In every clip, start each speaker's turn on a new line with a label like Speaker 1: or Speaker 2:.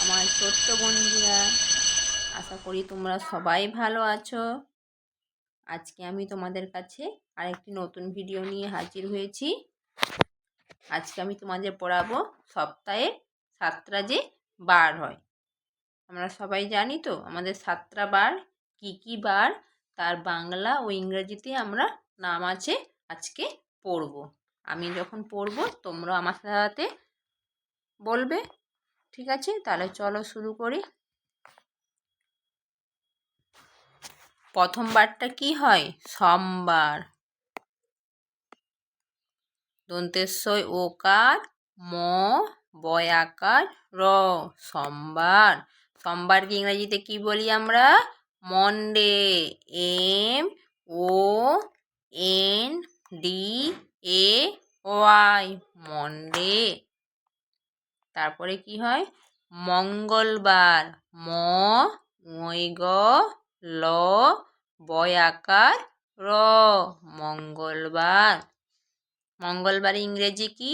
Speaker 1: আমার ছোট্ট বন্ধুরা, আশা করি তোমরা সবাই ভালো আছো। আজকে আমি তোমাদের কাছে আরেকটি নতুন ভিডিও নিয়ে হাজির হয়েছি। আজকে আমি তোমাদের পড়াবো সপ্তাহে 7টা যে বার হয়। আমরা সবাই জানি তো আমাদের 7টা বার কি কি বার, তার বাংলা ও ইংরেজিতে আমরা নাম আছে। আজকে পড়ব। আমি যখন পড়ব তোমরা আমার সাথে বলবে, ঠিক আছে? তাহলে চলো শুরু করি। প্রথম বারটা কি হয়? সোমবার। দন্তেশ্বই ওকার ম বয়াকার র, সোমবার। সোমবারকে ইংরেজিতে কি বলি আমরা? Monday. M O N D A Y, Monday. তারপরে কি হয়? মঙ্গলবার। ম গ ল বয়াকার র, মঙ্গলবার। মঙ্গলবার ইংরেজি কি?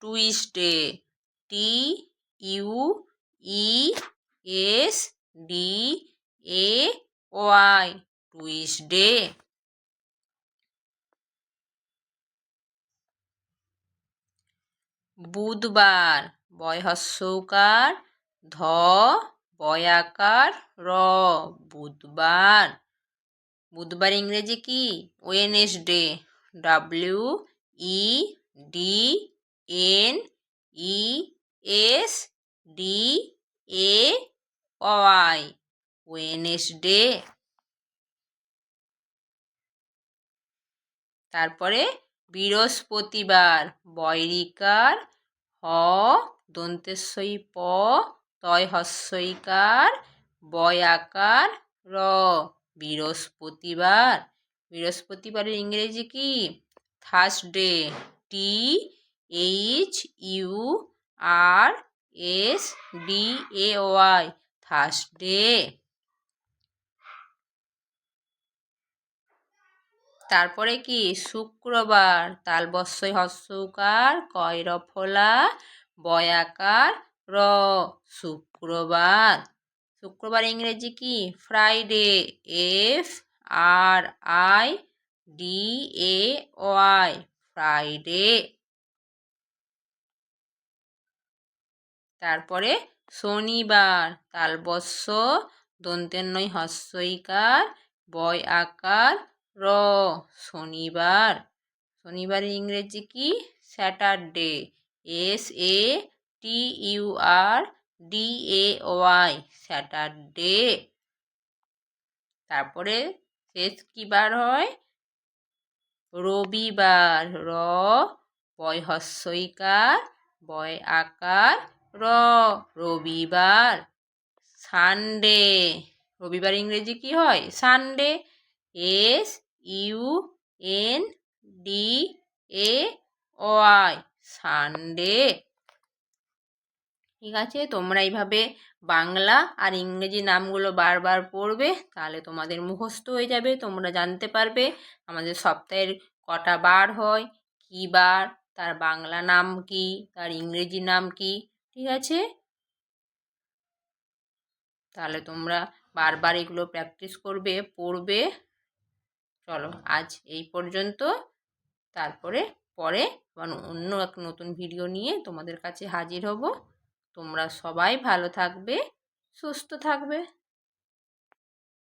Speaker 1: Tuesday. T U E S D A Y, Tuesday. বুধবার। বয় হস্যৌকার ধ বয়াকার র, বুধবার। বুধবার ইংরেজি কি? Wednesday. W E D N E S D A Y, Wednesday. তারপরে বৃহস্পতিবার। বয়রিকার হ দন্তেশ্বই প তয় হস্যইকার বয়াকার র, বৃহস্পতিবার। বৃহস্পতিবারের ইংরেজি কি? Thursday. T H U R S D A Y, Thursday. তারপরে কি? শুক্রবার। তালবস্যই হস্যৌকার কয়রফলা বয়াকার র, শুক্রবার। শুক্রবার ইংরেজি কি? Friday. F R I D A Y, Friday. তারপরে শনিবার। তালবস্য দন্তেন্নই হস্যইকার বয় আকার র, শনিবার। শনিবারের ইংরেজি কি? Saturday. S A T U R D A Y, Saturday. তারপরে শেষ কি বার হয়? রবিবার। র বয় হস্যইকার বয় আকার র, রবিবার। সানডে। রবিবার ইংরেজি কি হয়? Sunday. S U N D A Y, Sunday. ঠিক আছে, তোমরা এইভাবে বাংলা আর ইংরেজি নামগুলো বারবার পড়বে, তাহলে তোমাদের মুখস্থ হয়ে যাবে। তোমরা জানতে পারবে আমাদের সপ্তাহের কটা বার হয়, কী বার, তার বাংলা নাম কি, তার ইংরেজি নাম কি। ঠিক আছে, তাহলে তোমরা বারবার এগুলো প্র্যাকটিস করবে, পড়বে। চলো আজ এই পর্যন্ত। তারপরে পরে অন্য এক নতুন ভিডিও নিয়ে তোমাদের কাছে হাজির হব। তোমরা সবাই ভালো থাকবে, সুস্থ থাকবে।